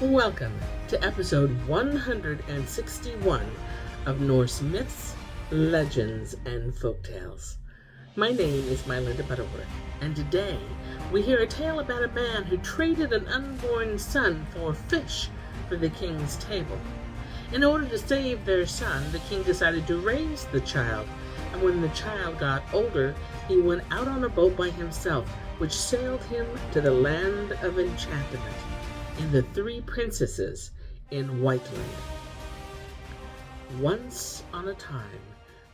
Welcome to episode 161 of Norse Myths, Legends, and Folktales. My name is MyLinda Butterworth, and today we hear a tale about a man who traded an unborn son for fish for the king's table. In order to save their son, the king decided to raise the child, and when the child got older, he went out on a boat by himself, which sailed him to the land of enchantment in the Three Princesses in Whiteland. Once on a time,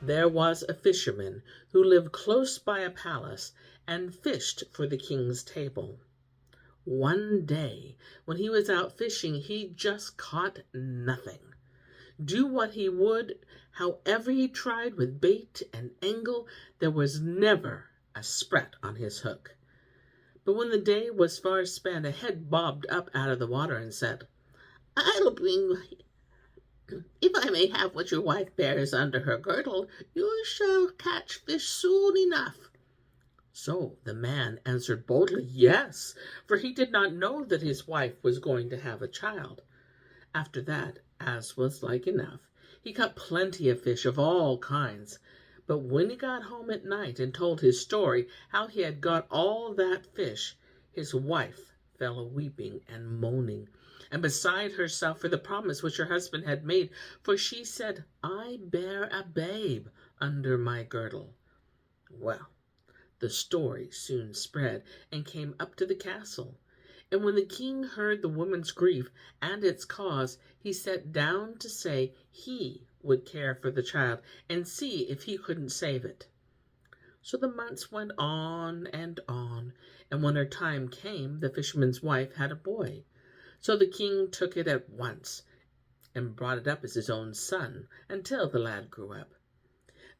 there was a fisherman who lived close by a palace and fished for the king's table. One day, when he was out fishing, he just caught nothing. Do what he would, however he tried with bait and angle, there was never a sprat on his hook. But when the day was far spent, a head bobbed up out of the water and said, "I'll bring, if I may have what your wife bears under her girdle, you shall catch fish soon enough." So the man answered boldly, yes, for he did not know that his wife was going to have a child. After that, as was like enough, he caught plenty of fish of all kinds. But when he got home at night and told his story, how he had got all that fish, his wife fell a-weeping and moaning, and beside herself for the promise which her husband had made, for she said, "I bear a babe under my girdle." Well, the story soon spread and came up to the castle, and when the king heard the woman's grief and its cause, he sat down to say he would care for the child and see if he couldn't save it. So the months went on, and when her time came, the fisherman's wife had a boy. So the king took it at once and brought it up as his own son until the lad grew up.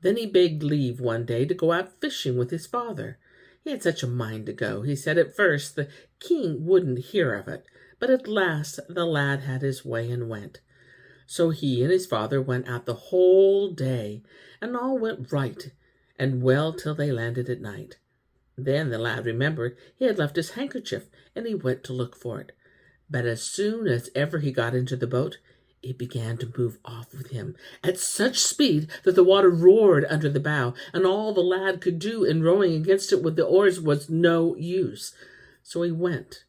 Then he begged leave one day to go out fishing with his father. He had such a mind to go. He said at first the king wouldn't hear of it, but at last the lad had his way and went. So he and his father went out the whole day, and all went right and well till they landed at night. Then the lad remembered he had left his handkerchief, and he went to look for it. But as soon as ever he got into the boat, it began to move off with him at such speed that the water roared under the bow, and all the lad could do in rowing against it with the oars was no use. So he went,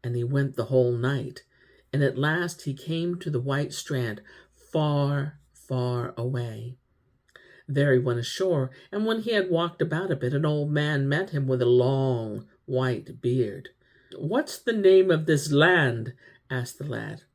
and he went the whole night, and at last he came to the white strand, far, far away. There he went ashore, and when he had walked about a bit, an old man met him with a long white beard. "What's the name of this land?" asked the lad.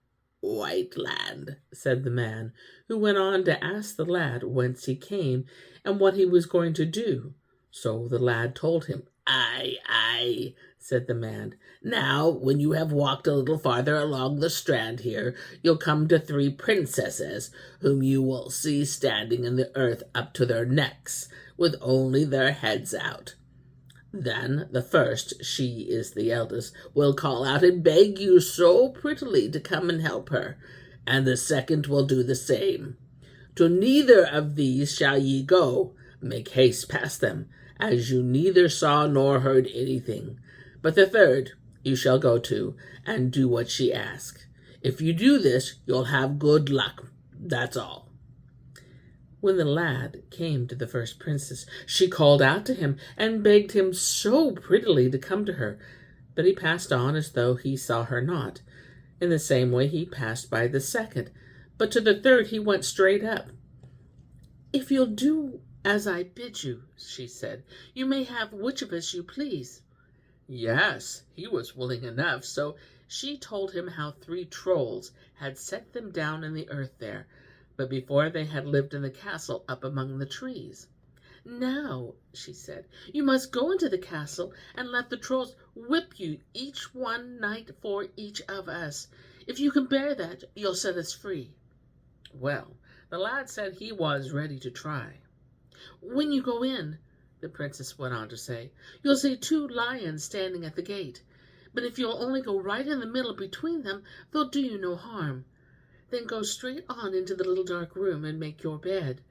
"Whiteland," said the man, who went on to ask the lad whence he came and what he was going to do. So the lad told him. Aye," said the man. "Now, when you have walked a little farther along the strand here, you'll come to three princesses, whom you will see standing in the earth up to their necks, with only their heads out. Then the first, she is the eldest, will call out and beg you so prettily to come and help her, and the second will do the same. To neither of these shall ye go. Make haste past them, as you neither saw nor heard anything. But the third you shall go to, and do what she asks. If you do this, you'll have good luck. That's all." When the lad came to the first princess, she called out to him and begged him so prettily to come to her, but he passed on as though he saw her not. In the same way he passed by the second, but to the third he went straight up. "If you'll do as I bid you," she said, "you may have which of us you please." Yes, he was willing enough, so she told him how three trolls had set them down in the earth there, but before they had lived in the castle up among the trees. "Now," she said, "you must go into the castle and let the trolls whip you each one night for each of us. If you can bear that, you'll set us free." Well, the lad said he was ready to try. "When you go in," the princess went on to say, "you'll see two lions standing at the gate, but if you'll only go right in the middle between them, they'll do you no harm. Then go straight on into the little dark room and make your bed.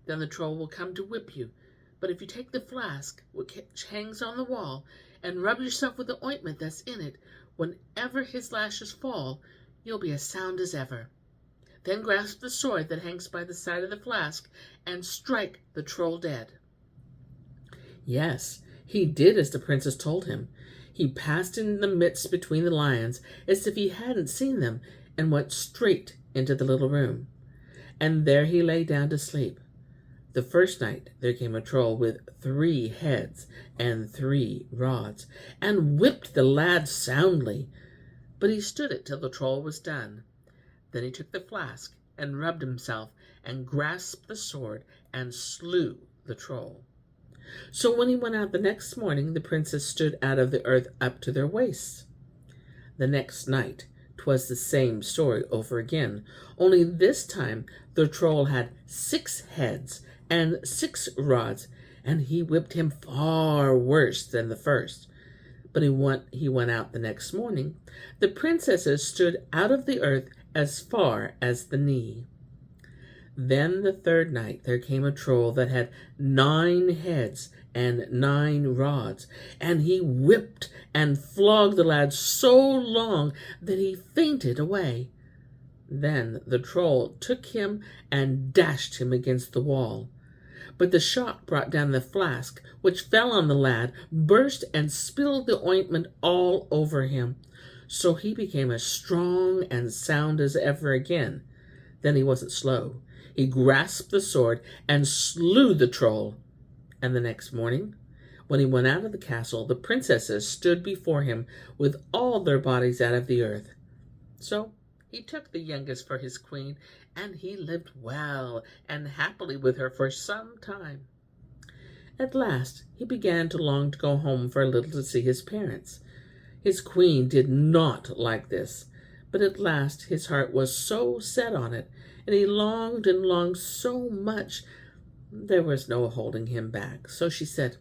Then the troll will come to whip you, but if you take the flask which hangs on the wall and rub yourself with the ointment that's in it, whenever his lashes fall, you'll be as sound as ever. Then grasp the sword that hangs by the side of the flask and strike the troll dead." Yes, he did as the princess told him. He passed in the midst between the lions as if he hadn't seen them and went straight into the little room. And there he lay down to sleep. The first night there came a troll with 3 heads and 3 rods, and whipped the lad soundly. But he stood it till the troll was done. Then he took the flask and rubbed himself and grasped the sword and slew the troll. So when he went out the next morning, the princess stood out of the earth up to their waists. The next night 'twas the same story over again, only this time the troll had 6 heads and 6 rods, and he whipped him far worse than the first. But he went out the next morning. The princesses stood out of the earth as far as the knee. Then the third night there came a troll that had 9 heads and 9 rods, and he whipped and flogged the lad so long that he fainted away. Then the troll took him and dashed him against the wall. But the shock brought down the flask, which fell on the lad, burst, and spilled the ointment all over him. So he became as strong and sound as ever again. Then he wasn't slow. He grasped the sword and slew the troll. And the next morning, when he went out of the castle, the princesses stood before him with all their bodies out of the earth. So he took the youngest for his queen, and he lived well and happily with her for some time. At last he began to long to go home for a little to see his parents. His queen did not like this, but at last his heart was so set on it, and he longed and longed so much, there was no holding him back. So she said,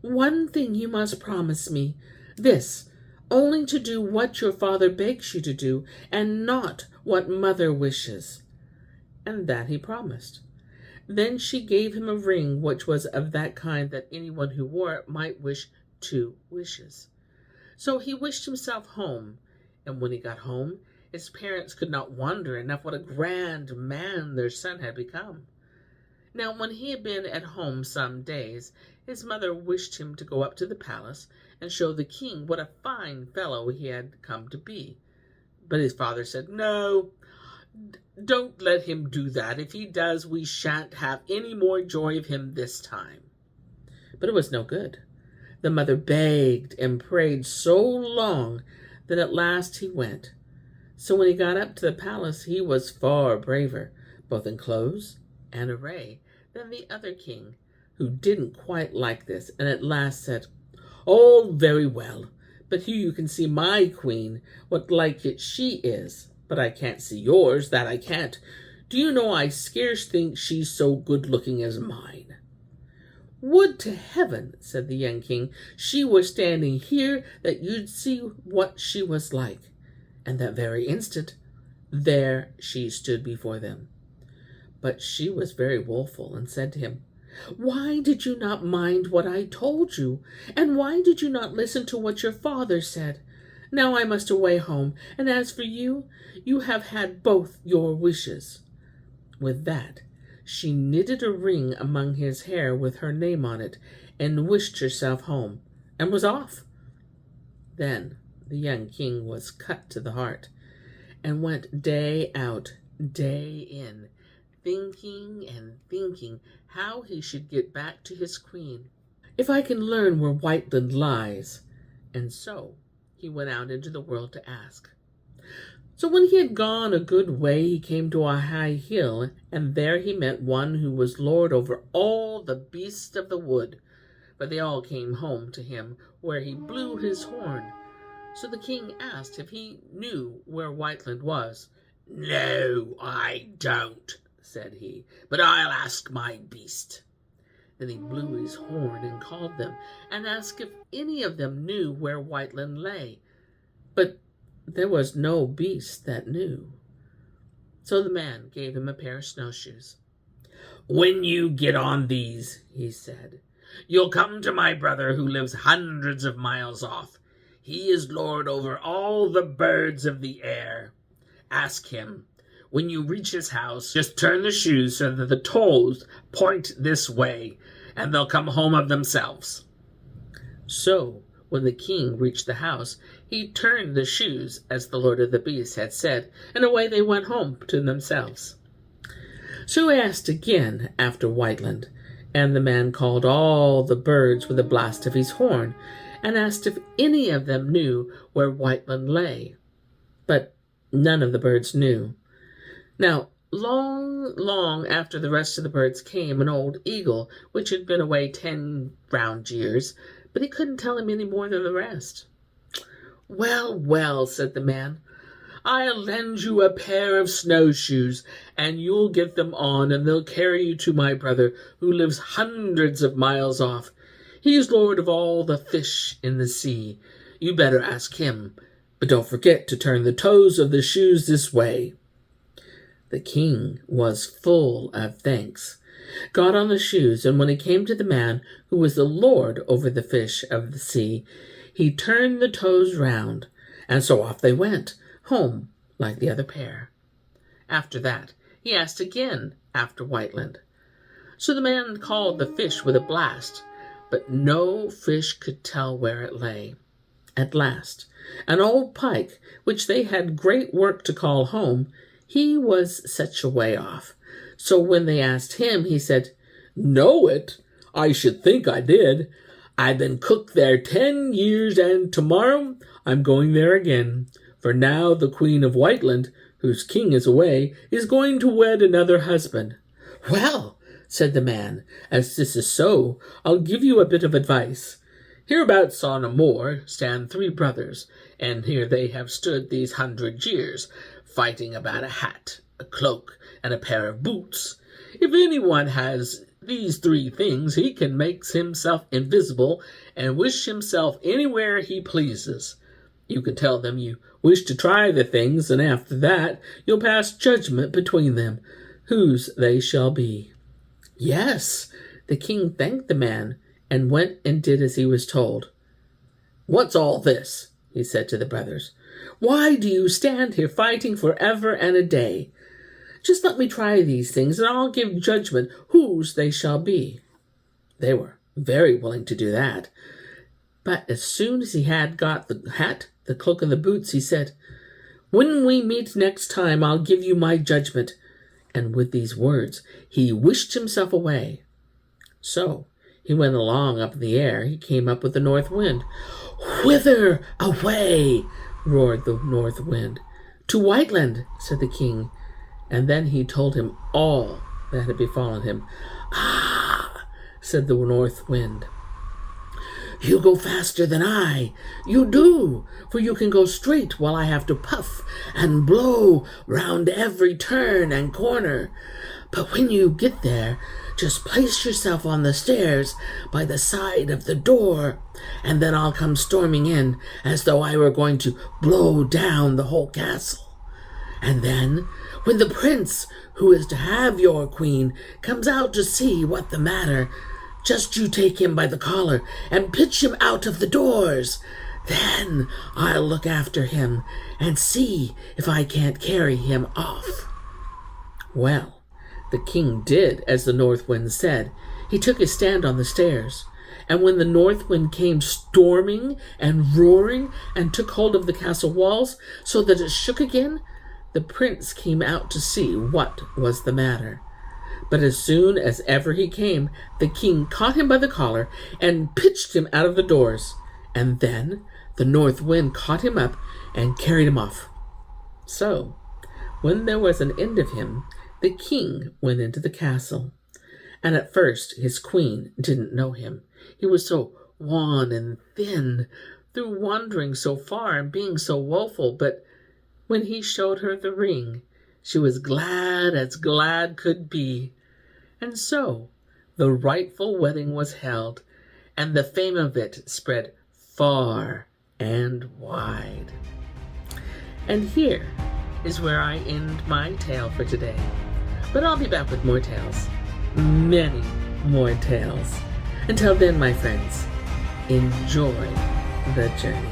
"One thing you must promise me, this, only to do what your father begs you to do, and not what mother wishes." And that he promised. Then she gave him a ring which was of that kind that anyone who wore it might wish 2 wishes. So he wished himself home, and when he got home, his parents could not wonder enough what a grand man their son had become. Now when he had been at home some days, his mother wished him to go up to the palace and show the king what a fine fellow he had come to be. But his father said, "No, don't let him do that. If he does, we shan't have any more joy of him this time." But it was no good. The mother begged and prayed so long that at last he went. So when he got up to the palace, he was far braver, both in clothes and array, than the other king, who didn't quite like this, and at last said, "Oh, very well, but here you can see my queen, what like it she is. But I can't see yours, that I can't. Do you know I scarce think she's so good-looking as mine." "Would to heaven," said the young king, "she were standing here, that you'd see what she was like." And that very instant, there she stood before them. But she was very woeful, and said to him, "Why did you not mind what I told you? And why did you not listen to what your father said? Now I must away home, and as for you, you have had both your wishes." With that, she knitted a ring among his hair with her name on it, and wished herself home, and was off. Then the young king was cut to the heart, and went day out, day in, thinking and thinking how he should get back to his queen. "If I can learn where Whiteland lies." And so he went out into the world to ask. So when he had gone a good way, he came to a high hill, and there he met one who was lord over all the beasts of the wood, for they all came home to him, where he blew his horn. So the king asked if he knew where Whiteland was. "No, I don't," said he, "but I'll ask my beast." Then he blew his horn and called them, and asked if any of them knew where Whiteland lay. But there was no beast that knew. So the man gave him a pair of snowshoes. "When you get on these," he said, "you'll come to my brother who lives hundreds of miles off. He is lord over all the birds of the air. Ask him. When you reach his house, just turn the shoes so that the toes point this way, and they'll come home of themselves." So, when the king reached the house, he turned the shoes as the Lord of the Beasts had said, and away they went home to themselves. So he asked again after Whiteland, and the man called all the birds with a blast of his horn, and asked if any of them knew where Whiteland lay. But none of the birds knew. Now, long after the rest of the birds came an old eagle, which had been away 10 round years, but he couldn't tell him any more than the rest. "Well, well," said the man, "I'll lend you a pair of snowshoes, and you'll get them on, and they'll carry you to my brother, who lives hundreds of miles off. He's lord of all the fish in the sea. You better ask him, but don't forget to turn the toes of the shoes this way." The king was full of thanks, got on the shoes, and when he came to the man who was the lord over the fish of the sea, he turned the toes round, and so off they went, home like the other pair. After that, he asked again after Whiteland. So the man called the fish with a blast, but no fish could tell where it lay. At last, an old pike, which they had great work to call home, he was such a way off. So when they asked him, he said, "Know it? I should think I did. I've been cook there 10 years, and tomorrow I'm going there again. For now the Queen of Whiteland, whose king is away, is going to wed another husband." "Well," said the man, "as this is so, I'll give you a bit of advice. Hereabouts on a moor stand 3 brothers, and here they have stood these 100 years, fighting about a hat, a cloak, and a pair of boots. If anyone has these 3 things, he can make himself invisible and wish himself anywhere he pleases. You can tell them you wish to try the things, and after that you'll pass judgment between them, whose they shall be." Yes, the king thanked the man, and went and did as he was told. "What's all this?" he said to the brothers. "Why do you stand here fighting forever and a day? Just let me try these things, and I'll give judgment whose they shall be." They were very willing to do that. But as soon as he had got the hat, the cloak, and the boots, he said, "When we meet next time, I'll give you my judgment." And with these words, he wished himself away. So he went along up in the air. He came up with the north wind. "Whither away?" roared the north wind. "To Whiteland," said the king. And then he told him all that had befallen him. "Ah," said the north wind, "you go faster than I. You do, for you can go straight while I have to puff and blow round every turn and corner. But when you get there, just place yourself on the stairs by the side of the door, and then I'll come storming in as though I were going to blow down the whole castle. And then, when the prince who is to have your queen comes out to see what the matter, just you take him by the collar and pitch him out of the doors. Then I'll look after him and see if I can't carry him off." Well, the king did as the north wind said. He took his stand on the stairs, and when the north wind came storming and roaring and took hold of the castle walls so that it shook again, the prince came out to see what was the matter. But as soon as ever he came, the king caught him by the collar and pitched him out of the doors. And then the north wind caught him up and carried him off. So, when there was an end of him, the king went into the castle. And at first his queen didn't know him. He was so wan and thin through wandering so far and being so woeful. But when he showed her the ring, she was glad as glad could be. And so the rightful wedding was held, and the fame of it spread far and wide. And here is where I end my tale for today. But I'll be back with more tales, many more tales. Until then, my friends, enjoy the journey.